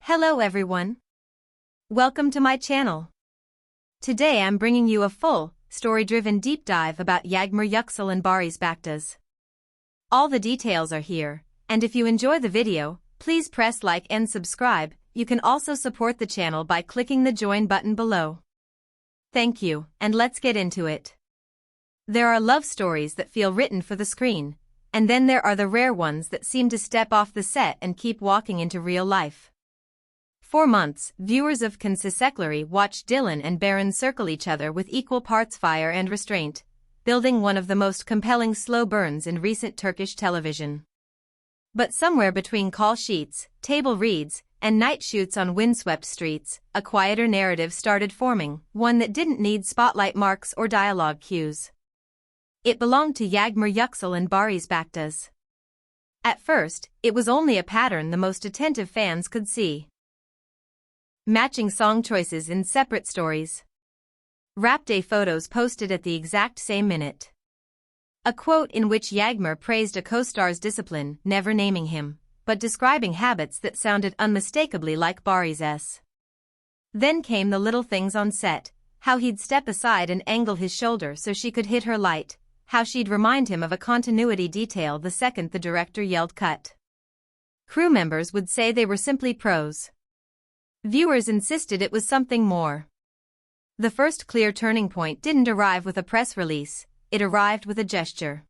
Hello everyone. Welcome to my channel. Today I'm bringing you a full, story-driven deep dive about Yağmur, Yüksel and Barış Baktaş. All the details are here, and if you enjoy the video, please press like and subscribe. You can also support the channel by clicking the join button below. Thank you, and let's get into it. There are love stories that feel written for the screen, and then there are the rare ones that seem to step off the set and keep walking into real life. For months, viewers of Çiçekleri watched Dylan and Barış circle each other with equal parts fire and restraint, building one of the most compelling slow burns in recent Turkish television. But somewhere between call sheets, table reads, and night shoots on windswept streets, a quieter narrative started forming, one that didn't need spotlight marks or dialogue cues. It belonged to Yağmur, Yüksel and Barış Baktaş. At first, it was only a pattern the most attentive fans could see. Matching song choices in separate stories. Rap day photos posted at the exact same minute. A quote in which Yağmur praised a co-star's discipline, never naming him, but describing habits that sounded unmistakably like Barış's. Then came the little things on set, how he'd step aside and angle his shoulder so she could hit her light, how she'd remind him of a continuity detail the second the director yelled cut. Crew members would say they were simply pros. Viewers insisted it was something more. The first clear turning point didn't arrive with a press release, it arrived with a gesture.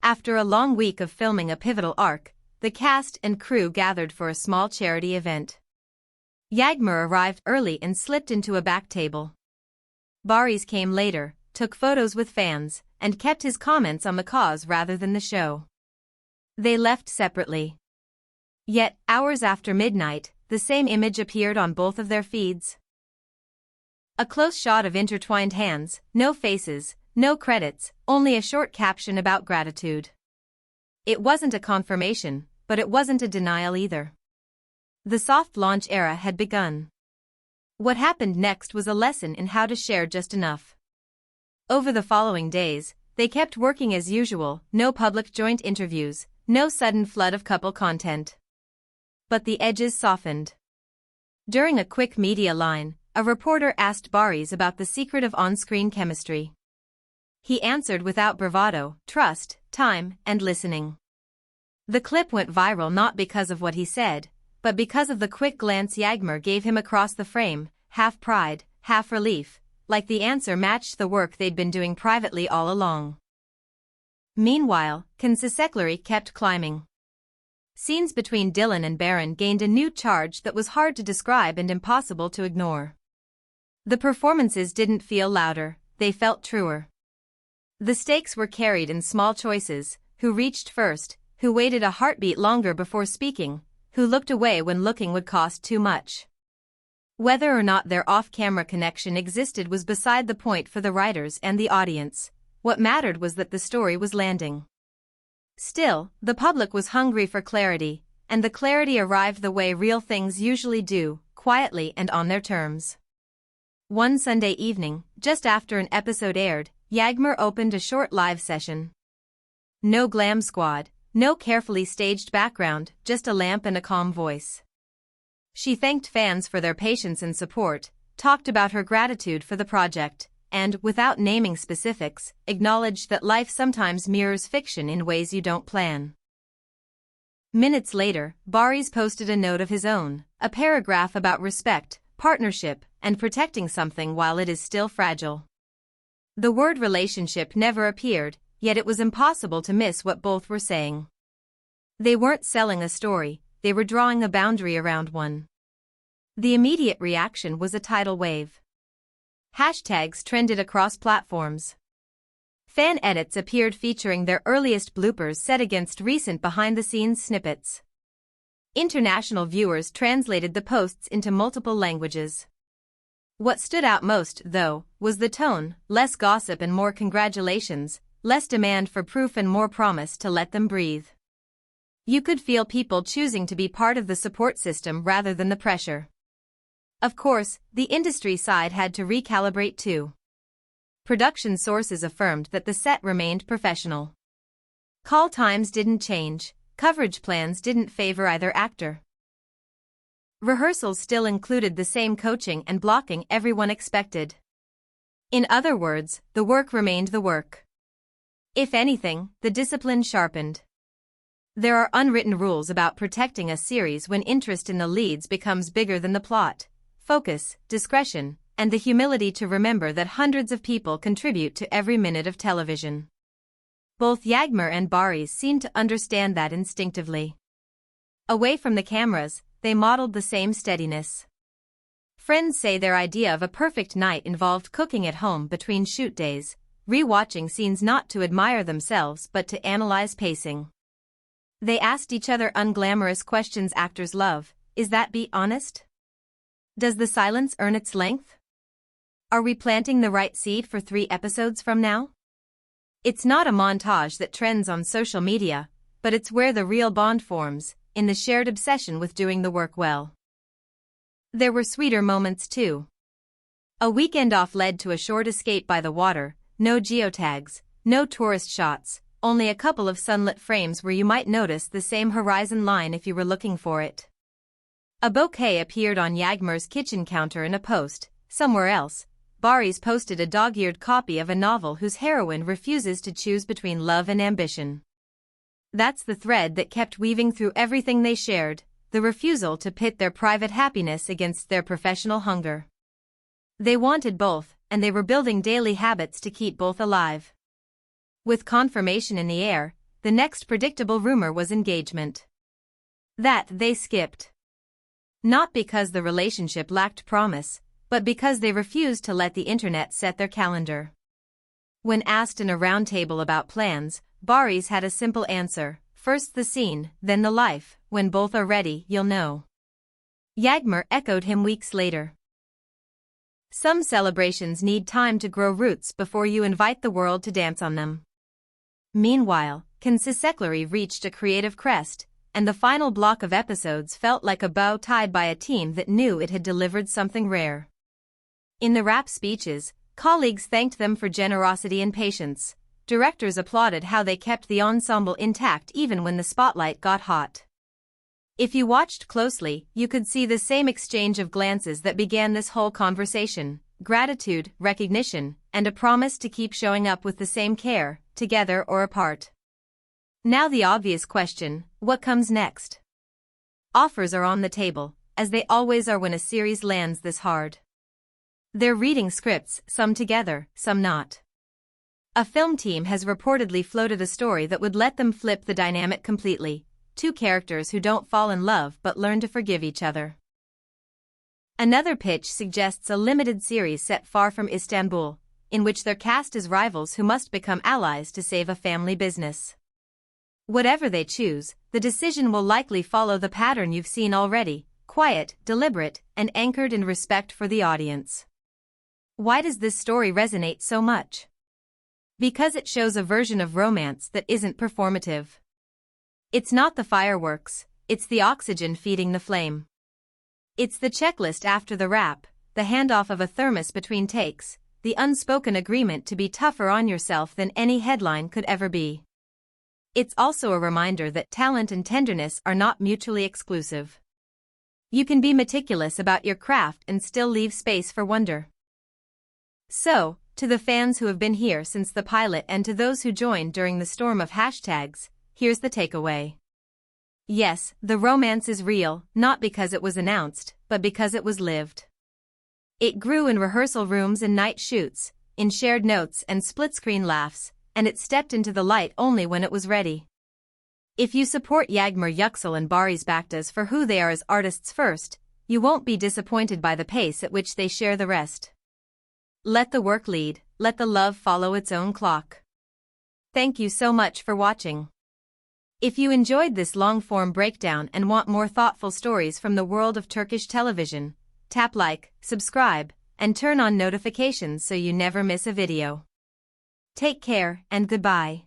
After a long week of filming a pivotal arc, the cast and crew gathered for a small charity event. Yağmur arrived early and slipped into a back table. Barış came later, took photos with fans, and kept his comments on the cause rather than the show. They left separately. Yet, hours after midnight, the same image appeared on both of their feeds. A close shot of intertwined hands, no faces, no credits, only a short caption about gratitude. It wasn't a confirmation, but it wasn't a denial either. The soft launch era had begun. What happened next was a lesson in how to share just enough. Over the following days, they kept working as usual, no public joint interviews, no sudden flood of couple content. But the edges softened. During a quick media line, a reporter asked Barış about the secret of on-screen chemistry. He answered without bravado, trust, time, and listening. The clip went viral not because of what he said, but because of the quick glance Yağmur gave him across the frame, half pride, half relief, like the answer matched the work they'd been doing privately all along. Meanwhile, Çiçekleri kept climbing. Scenes between Dylan and Barış gained a new charge that was hard to describe and impossible to ignore. The performances didn't feel louder, they felt truer. The stakes were carried in small choices: who reached first, who waited a heartbeat longer before speaking, who looked away when looking would cost too much. Whether or not their off-camera connection existed was beside the point for the writers and the audience. What mattered was that the story was landing. Still, the public was hungry for clarity, and the clarity arrived the way real things usually do, quietly and on their terms. One Sunday evening, just after an episode aired, Yağmur opened a short live session. No glam squad, no carefully staged background, just a lamp and a calm voice. She thanked fans for their patience and support, talked about her gratitude for the project, and, without naming specifics, acknowledged that life sometimes mirrors fiction in ways you don't plan. Minutes later, Barış posted a note of his own, a paragraph about respect, partnership, and protecting something while it is still fragile. The word relationship never appeared, yet it was impossible to miss what both were saying. They weren't selling a story, they were drawing a boundary around one. The immediate reaction was a tidal wave. Hashtags trended across platforms. Fan edits appeared featuring their earliest bloopers set against recent behind-the-scenes snippets. International viewers translated the posts into multiple languages. What stood out most, though, was the tone: less gossip and more congratulations, less demand for proof and more promise to let them breathe. You could feel people choosing to be part of the support system rather than the pressure. Of course, the industry side had to recalibrate too. Production sources affirmed that the set remained professional. Call times didn't change, coverage plans didn't favor either actor. Rehearsals still included the same coaching and blocking everyone expected. In other words, the work remained the work. If anything, the discipline sharpened. There are unwritten rules about protecting a series when interest in the leads becomes bigger than the plot: focus, discretion, and the humility to remember that hundreds of people contribute to every minute of television. Both Yağmur and Barış seemed to understand that instinctively. Away from the cameras, they modeled the same steadiness. Friends say their idea of a perfect night involved cooking at home between shoot days, re-watching scenes not to admire themselves but to analyze pacing. They asked each other unglamorous questions actors love: is that be honest? Does the silence earn its length? Are we planting the right seed for 3 episodes from now? It's not a montage that trends on social media, but it's where the real bond forms, in the shared obsession with doing the work well. There were sweeter moments too. A weekend off led to a short escape by the water, no geotags, no tourist shots, only a couple of sunlit frames where you might notice the same horizon line if you were looking for it. A bouquet appeared on Yağmur's kitchen counter in a post. Somewhere else, Barış posted a dog-eared copy of a novel whose heroine refuses to choose between love and ambition. That's the thread that kept weaving through everything they shared, the refusal to pit their private happiness against their professional hunger. They wanted both, and they were building daily habits to keep both alive. With confirmation in the air, the next predictable rumor was engagement. That they skipped. Not because the relationship lacked promise, but because they refused to let the internet set their calendar. When asked in a roundtable about plans, Barış had a simple answer: first the scene, then the life. When both are ready, you'll know. Yağmur echoed him weeks later. Some celebrations need time to grow roots before you invite the world to dance on them. Meanwhile, Çiçekleri reached a creative crest, and the final block of episodes felt like a bow tied by a team that knew it had delivered something rare. In the wrap speeches, colleagues thanked them for generosity and patience. Directors applauded how they kept the ensemble intact even when the spotlight got hot. If you watched closely, you could see the same exchange of glances that began this whole conversation: gratitude, recognition, and a promise to keep showing up with the same care, together or apart. Now the obvious question: what comes next? Offers are on the table, as they always are when a series lands this hard. They're reading scripts, some together, some not. A film team has reportedly floated a story that would let them flip the dynamic completely: 2 characters who don't fall in love but learn to forgive each other. Another pitch suggests a limited series set far from Istanbul, in which they're cast as rivals who must become allies to save a family business. Whatever they choose, the decision will likely follow the pattern you've seen already: quiet, deliberate, and anchored in respect for the audience. Why does this story resonate so much? Because it shows a version of romance that isn't performative. It's not the fireworks, it's the oxygen feeding the flame. It's the checklist after the wrap, the handoff of a thermos between takes, the unspoken agreement to be tougher on yourself than any headline could ever be. It's also a reminder that talent and tenderness are not mutually exclusive. You can be meticulous about your craft and still leave space for wonder. So, to the fans who have been here since the pilot and to those who joined during the storm of hashtags, here's the takeaway. Yes, the romance is real, not because it was announced, but because it was lived. It grew in rehearsal rooms and night shoots, in shared notes and split-screen laughs, and it stepped into the light only when it was ready. If you support Yağmur, Yüksel and Barış Baktaş for who they are as artists first, you won't be disappointed by the pace at which they share the rest. Let the work lead, let the love follow its own clock. Thank you so much for watching. If you enjoyed this long-form breakdown and want more thoughtful stories from the world of Turkish television, tap like, subscribe, and turn on notifications so you never miss a video. Take care and goodbye.